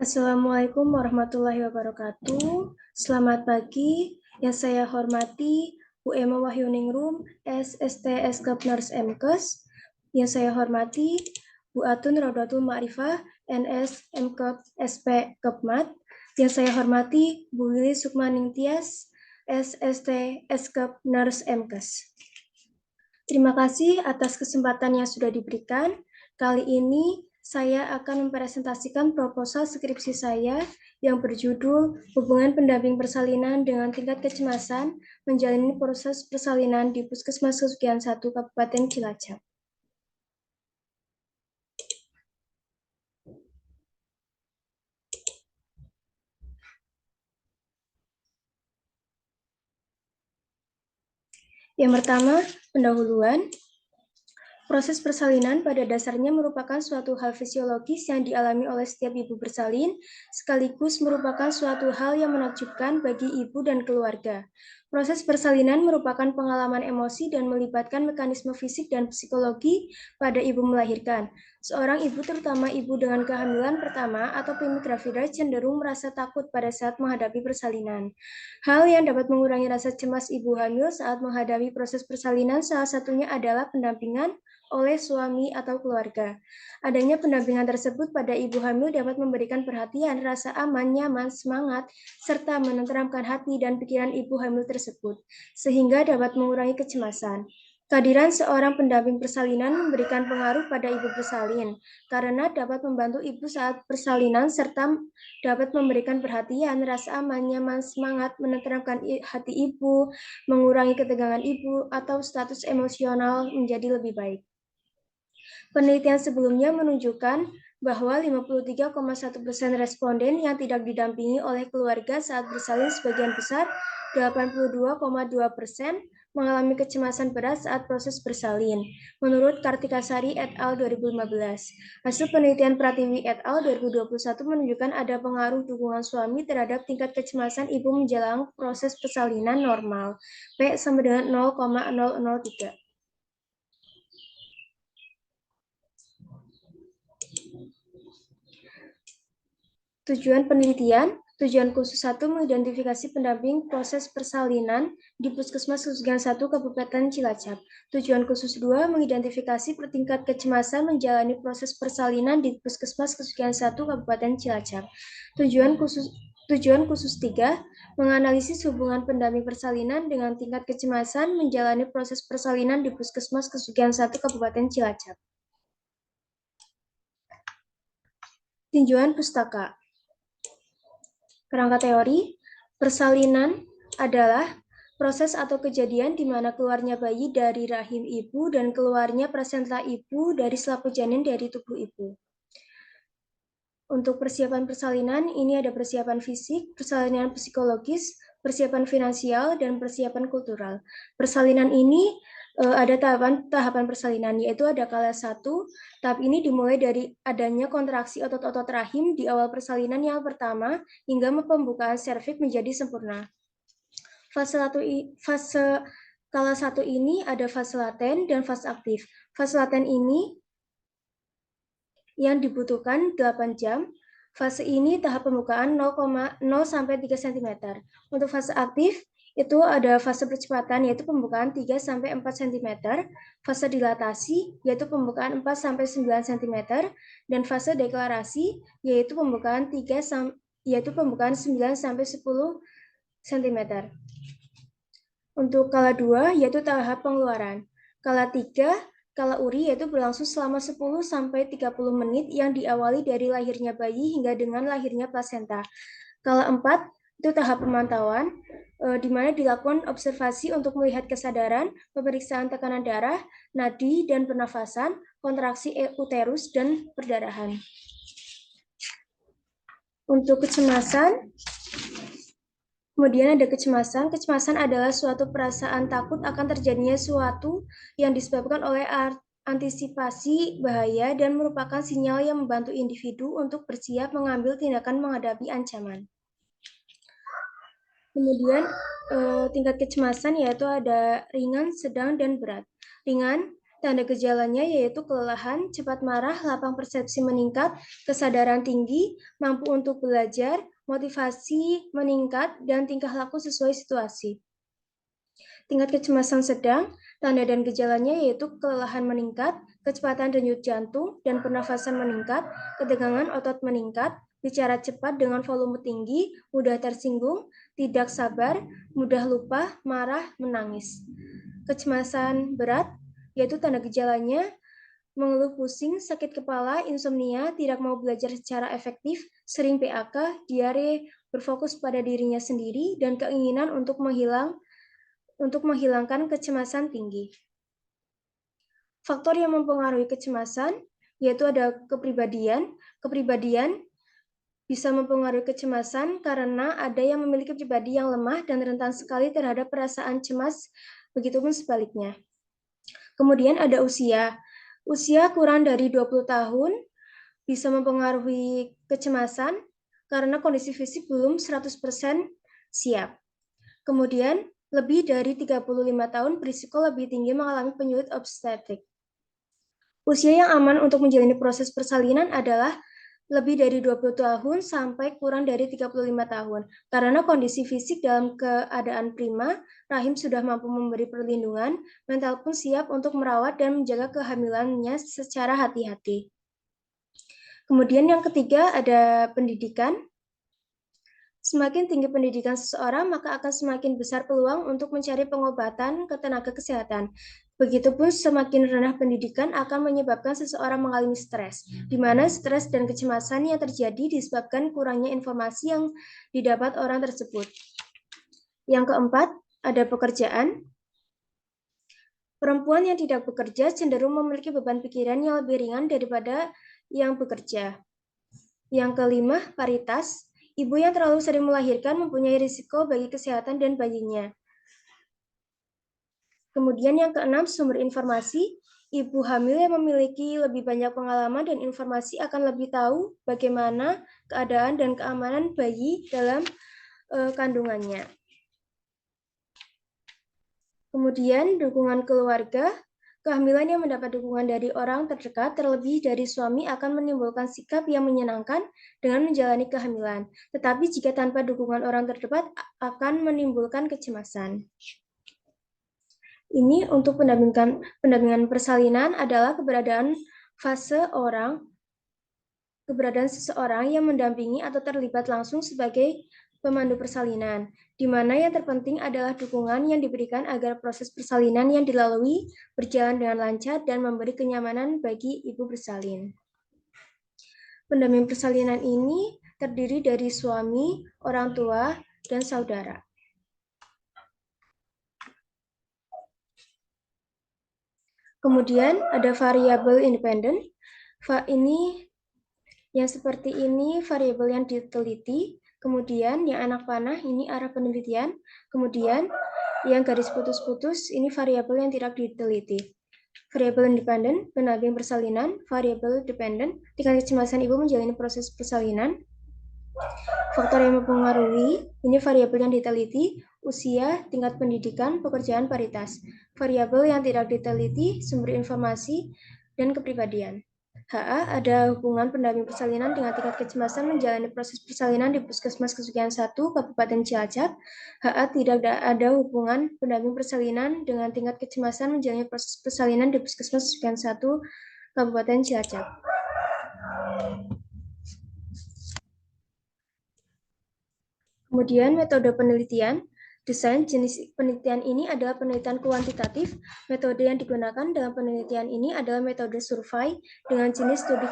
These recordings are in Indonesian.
Assalamualaikum warahmatullahi wabarakatuh. Selamat pagi. Yang saya hormati Bu Emma Wahyuningrum, SST Eskep Nurse Mkes. Yang saya hormati Bu Atun Rodatul Ma'rifah, NS Mkep SP Kepmat. Yang saya hormati Bu Lili Sukmaning Tias, SST Eskep Nurse Mkes. Terima kasih atas kesempatan yang sudah diberikan. Kali ini saya akan mempresentasikan proposal skripsi saya yang berjudul Hubungan Pendamping Persalinan dengan Tingkat Kecemasan Menjalani Proses Persalinan di Puskesmas Kesugihan 1 Kabupaten Cilacap. Yang pertama, pendahuluan. Proses persalinan pada dasarnya merupakan suatu hal fisiologis yang dialami oleh setiap ibu bersalin, sekaligus merupakan suatu hal yang menakjubkan bagi ibu dan keluarga. Proses persalinan merupakan pengalaman emosi dan melibatkan mekanisme fisik dan psikologi pada ibu melahirkan. Seorang ibu, terutama ibu dengan kehamilan pertama atau primigravida, cenderung merasa takut pada saat menghadapi persalinan. Hal yang dapat mengurangi rasa cemas ibu hamil saat menghadapi proses persalinan salah satunya adalah pendampingan oleh suami atau keluarga. Adanya pendampingan tersebut pada ibu hamil dapat memberikan perhatian, rasa aman, nyaman, semangat, serta menenteramkan hati dan pikiran ibu hamil tersebut, sehingga dapat mengurangi kecemasan. Kehadiran seorang pendamping persalinan memberikan pengaruh pada ibu bersalin, karena dapat membantu ibu saat persalinan serta dapat memberikan perhatian, rasa aman, nyaman, semangat, menenteramkan hati ibu, mengurangi ketegangan ibu, atau status emosional menjadi lebih baik. Penelitian sebelumnya menunjukkan bahwa 53,1% responden yang tidak didampingi oleh keluarga saat bersalin sebagian besar, 82,2% mengalami kecemasan berat saat proses bersalin, menurut Kartikasari et al. 2015. Hasil penelitian Pratiwi et al. 2021 menunjukkan ada pengaruh dukungan suami terhadap tingkat kecemasan ibu menjelang proses persalinan normal, P sama dengan 0,003. Tujuan penelitian, tujuan khusus 1 mengidentifikasi pendamping proses persalinan di Puskesmas Kesugihan 1 Kabupaten Cilacap. Tujuan khusus 2 mengidentifikasi tingkat kecemasan menjalani proses persalinan di Puskesmas Kesugihan 1 Kabupaten Cilacap. Tujuan khusus 3 menganalisis hubungan pendamping persalinan dengan tingkat kecemasan menjalani proses persalinan di Puskesmas Kesugihan 1 Kabupaten Cilacap. Tinjauan pustaka. Kerangka teori, persalinan adalah proses atau kejadian di mana keluarnya bayi dari rahim ibu dan keluarnya plasenta ibu dari selaput janin dari tubuh ibu. Untuk persiapan persalinan, ini ada persiapan fisik, persalinan psikologis, persiapan finansial, dan persiapan kultural. Persalinan ini ada tahapan persalinan, yaitu ada kala 1. Tahap ini dimulai dari adanya kontraksi otot-otot rahim di awal persalinan yang pertama hingga pembukaan serviks menjadi sempurna. Fase kala 1 ini ada fase laten dan fase aktif. Fase laten ini yang dibutuhkan 8 jam. Fase ini tahap pembukaan 0,0 sampai 3 cm. Untuk fase aktif itu ada fase percepatan yaitu pembukaan 3 sampai 4 cm, fase dilatasi yaitu pembukaan 4 sampai 9 cm, dan fase deklarasi yaitu pembukaan 9 sampai 10 cm. Untuk kala 2 yaitu tahap pengeluaran. Kala 3 kala uri yaitu berlangsung selama 10 sampai 30 menit yang diawali dari lahirnya bayi hingga dengan lahirnya plasenta. Kala 4 itu tahap pemantauan di mana dilakukan observasi untuk melihat kesadaran, pemeriksaan tekanan darah, nadi dan pernafasan, kontraksi uterus dan perdarahan. Untuk kecemasan, kemudian ada kecemasan. Kecemasan adalah suatu perasaan takut akan terjadinya sesuatu yang disebabkan oleh antisipasi bahaya dan merupakan sinyal yang membantu individu untuk bersiap mengambil tindakan menghadapi ancaman. Kemudian tingkat kecemasan yaitu ada ringan, sedang, dan berat. Ringan Tanda gejalanya yaitu kelelahan, cepat marah, lapang persepsi meningkat, kesadaran tinggi, mampu untuk belajar, motivasi meningkat, dan tingkah laku sesuai situasi. Tingkat kecemasan sedang, tanda dan gejalanya yaitu kelelahan meningkat, kecepatan denyut jantung dan pernafasan meningkat, ketegangan otot meningkat, bicara cepat dengan volume tinggi, mudah tersinggung, tidak sabar, mudah lupa, marah, menangis. Kecemasan berat, yaitu tanda gejalanya mengeluh pusing, sakit kepala, insomnia, tidak mau belajar secara efektif, sering PAK, diare, berfokus pada dirinya sendiri, dan keinginan untuk menghilangkan kecemasan tinggi. Faktor yang mempengaruhi kecemasan yaitu ada kepribadian. Kepribadian bisa mempengaruhi kecemasan karena ada yang memiliki pribadi yang lemah dan rentan sekali terhadap perasaan cemas, begitupun sebaliknya. Kemudian ada usia. Usia kurang dari 20 tahun bisa mempengaruhi kecemasan karena kondisi fisik belum 100% siap. Kemudian, lebih dari 35 tahun berisiko lebih tinggi mengalami penyakit obstetrik. Usia yang aman untuk menjalani proses persalinan adalah lebih dari 20 tahun sampai kurang dari 35 tahun. Karena kondisi fisik dalam keadaan prima, rahim sudah mampu memberi perlindungan, mental pun siap untuk merawat dan menjaga kehamilannya secara hati-hati. Kemudian yang ketiga ada pendidikan. Semakin tinggi pendidikan seseorang, maka akan semakin besar peluang untuk mencari pengobatan ke tenaga kesehatan. Begitupun semakin rendah pendidikan akan menyebabkan seseorang mengalami stres, di mana stres dan kecemasan yang terjadi disebabkan kurangnya informasi yang didapat orang tersebut. Yang keempat, ada pekerjaan. Perempuan yang tidak bekerja cenderung memiliki beban pikiran yang lebih ringan daripada yang bekerja. Yang kelima, paritas. Ibu yang terlalu sering melahirkan mempunyai risiko bagi kesehatan dan bayinya. Kemudian yang keenam, sumber informasi. Ibu hamil yang memiliki lebih banyak pengalaman dan informasi akan lebih tahu bagaimana keadaan dan keamanan bayi dalam kandungannya. Kemudian dukungan keluarga. Kehamilan yang mendapat dukungan dari orang terdekat, terlebih dari suami, akan menimbulkan sikap yang menyenangkan dengan menjalani kehamilan. Tetapi jika tanpa dukungan orang terdekat, akan menimbulkan kecemasan. Ini untuk pendampingan persalinan adalah keberadaan seseorang yang mendampingi atau terlibat langsung sebagai pemandu persalinan, di mana yang terpenting adalah dukungan yang diberikan agar proses persalinan yang dilalui berjalan dengan lancar dan memberi kenyamanan bagi ibu bersalin. Pendamping persalinan ini terdiri dari suami, orang tua, dan saudara. Kemudian ada variabel independen. Ini yang seperti ini variabel yang diteliti. Kemudian yang anak panah ini arah penelitian. Kemudian yang garis putus-putus ini variabel yang tidak diteliti. Variabel independen, pendamping persalinan. Variabel dependen, tingkat kecemasan ibu menjalani proses persalinan. Faktor yang mempengaruhi ini variabel yang diteliti, usia, tingkat pendidikan, pekerjaan, paritas. Variabel yang tidak diteliti, sumber informasi, dan kepribadian. HA ada hubungan pendamping persalinan dengan tingkat kecemasan menjalani proses persalinan di Puskesmas Kesugihan 1, Kabupaten Cilacap. HA tidak ada hubungan pendamping persalinan dengan tingkat kecemasan menjalani proses persalinan di Puskesmas Kesugihan 1, Kabupaten Cilacap. Kemudian metode penelitian. Desain jenis penelitian ini adalah penelitian kuantitatif. Metode yang digunakan dalam penelitian ini adalah metode survei dengan jenis studi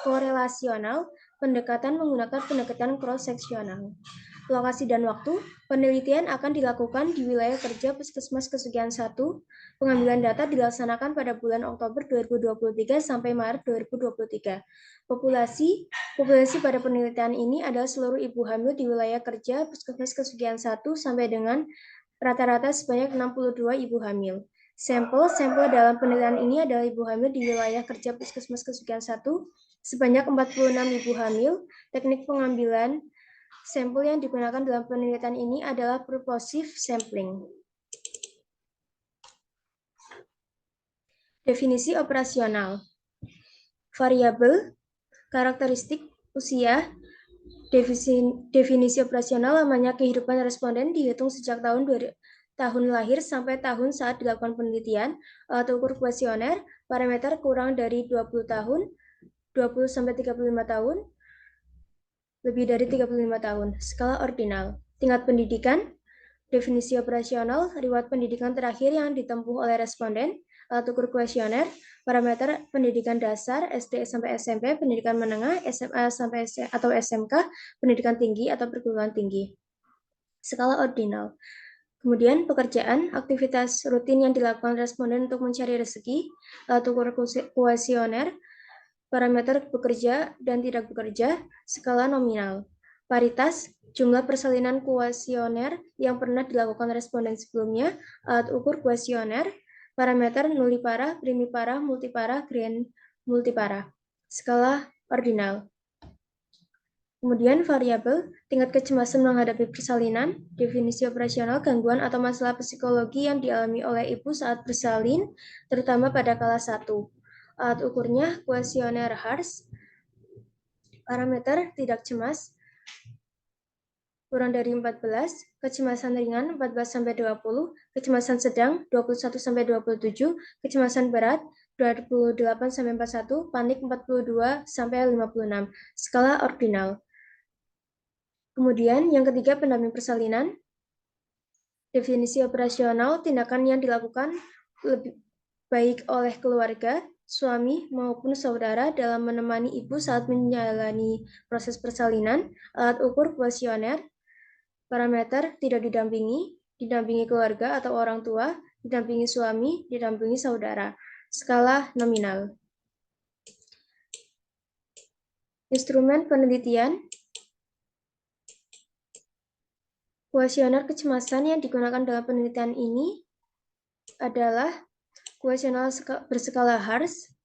korelasional, pendekatan menggunakan pendekatan cross-seksional. Lokasi dan waktu, penelitian akan dilakukan di wilayah kerja Puskesmas Kesugihan 1. Pengambilan data dilaksanakan pada bulan Oktober 2023 sampai Maret 2023. Populasi pada penelitian ini adalah seluruh ibu hamil di wilayah kerja Puskesmas Kesugihan 1 sampai dengan rata-rata sebanyak 62 ibu hamil. Sampel dalam penelitian ini adalah ibu hamil di wilayah kerja Puskesmas Kesugihan 1 sebanyak 46 ibu hamil. Teknik pengambilan sampel yang digunakan dalam penelitian ini adalah purposive sampling. Definisi operasional. Variabel, karakteristik, usia. Definisi operasional lamanya kehidupan responden dihitung sejak tahun lahir sampai tahun saat dilakukan penelitian. Alat ukur kuesioner, parameter kurang dari 20 tahun, 20 sampai 35 tahun, lebih dari 35 tahun. Skala ordinal. Tingkat pendidikan, definisi operasional, riwayat pendidikan terakhir yang ditempuh oleh responden, alat ukur kuesioner, parameter pendidikan dasar, SD sampai SMP, pendidikan menengah, SMA sampai atau SMK, pendidikan tinggi atau perguruan tinggi. Skala ordinal. Kemudian pekerjaan, aktivitas rutin yang dilakukan responden untuk mencari rezeki, alat ukur kuesioner, parameter bekerja dan tidak bekerja, skala nominal. Paritas, jumlah persalinan kuesioner yang pernah dilakukan responden sebelumnya, alat ukur kuesioner, parameter nullipara, primipara, multipara, grand multipara. Skala ordinal. Kemudian variabel, tingkat kecemasan menghadapi persalinan, definisi operasional, gangguan atau masalah psikologi yang dialami oleh ibu saat bersalin, terutama pada kelas 1. Alat ukurnya kuesioner HARS, parameter tidak cemas, kurang dari 14, kecemasan ringan 14-20, kecemasan sedang 21-27, kecemasan berat 28-41, panik 42-56, skala ordinal. Kemudian yang ketiga pendamping persalinan, definisi operasional, tindakan yang dilakukan lebih baik oleh keluarga, suami maupun saudara dalam menemani ibu saat menjalani proses persalinan, alat ukur kuesioner, parameter tidak didampingi, didampingi keluarga atau orang tua, didampingi suami, didampingi saudara. Skala nominal. Instrumen penelitian, kuesioner kecemasan yang digunakan dalam penelitian ini adalah kuesioner berskala HARS,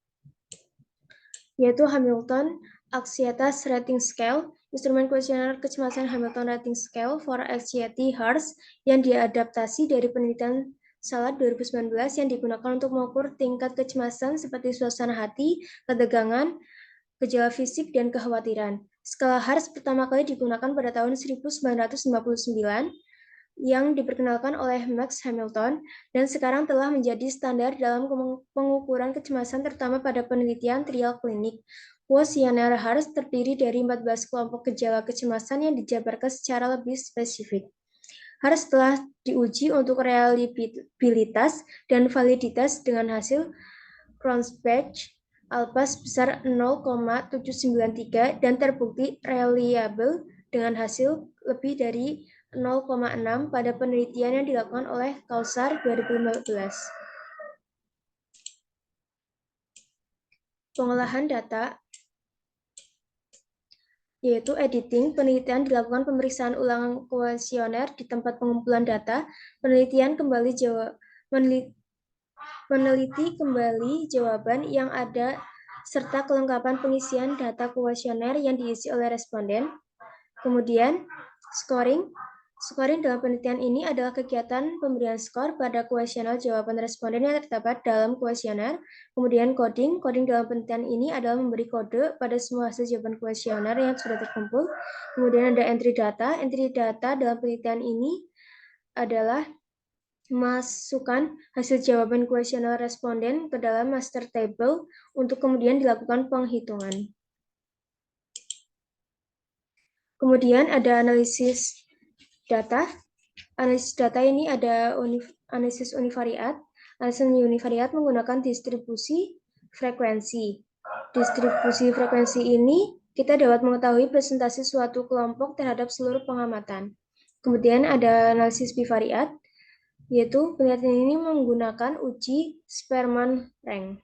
yaitu Hamilton Anxiety Rating Scale, instrumen kuesioner kecemasan Hamilton Rating Scale for Anxiety HARS yang diadaptasi dari penelitian SALAT 2019 yang digunakan untuk mengukur tingkat kecemasan seperti suasana hati, ketegangan, gejala fisik, dan kekhawatiran. Skala HARS pertama kali digunakan pada tahun 1959 yang diperkenalkan oleh Max Hamilton dan sekarang telah menjadi standar dalam pengukuran kecemasan terutama pada penelitian trial klinik. Kuesioner HARS terdiri dari 14 kelompok gejala kecemasan yang dijabarkan secara lebih spesifik. HARS telah diuji untuk reliabilitas dan validitas dengan hasil Cronbach alpha sebesar 0,793 dan terbukti reliable dengan hasil lebih dari 0,6 pada penelitian yang dilakukan oleh Kausar 2015. Pengolahan data, yaitu editing, penelitian dilakukan pemeriksaan ulang kuesioner di tempat pengumpulan data, peneliti kembali jawaban yang ada serta kelengkapan pengisian data kuesioner yang diisi oleh responden. Kemudian, scoring. Scoring dalam penelitian ini adalah kegiatan pemberian skor pada kuesioner jawaban responden yang terdapat dalam kuesioner. Kemudian coding. Coding dalam penelitian ini adalah memberi kode pada semua hasil jawaban kuesioner yang sudah terkumpul. Kemudian ada entry data. Entry data dalam penelitian ini adalah masukkan hasil jawaban kuesioner responden ke dalam master table untuk kemudian dilakukan penghitungan. Kemudian ada analisis data. Analisis data ini ada analisis univariat. Analisis univariat menggunakan distribusi frekuensi. Distribusi frekuensi ini kita dapat mengetahui presentasi suatu kelompok terhadap seluruh pengamatan. Kemudian ada analisis bivariat, yaitu penelitian ini menggunakan uji Spearman rank.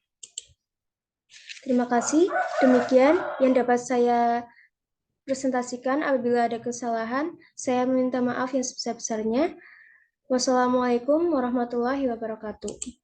Terima kasih. Demikian yang dapat saya presentasikan. Apabila ada kesalahan, saya meminta maaf yang sebesar-besarnya. Wassalamualaikum warahmatullahi wabarakatuh.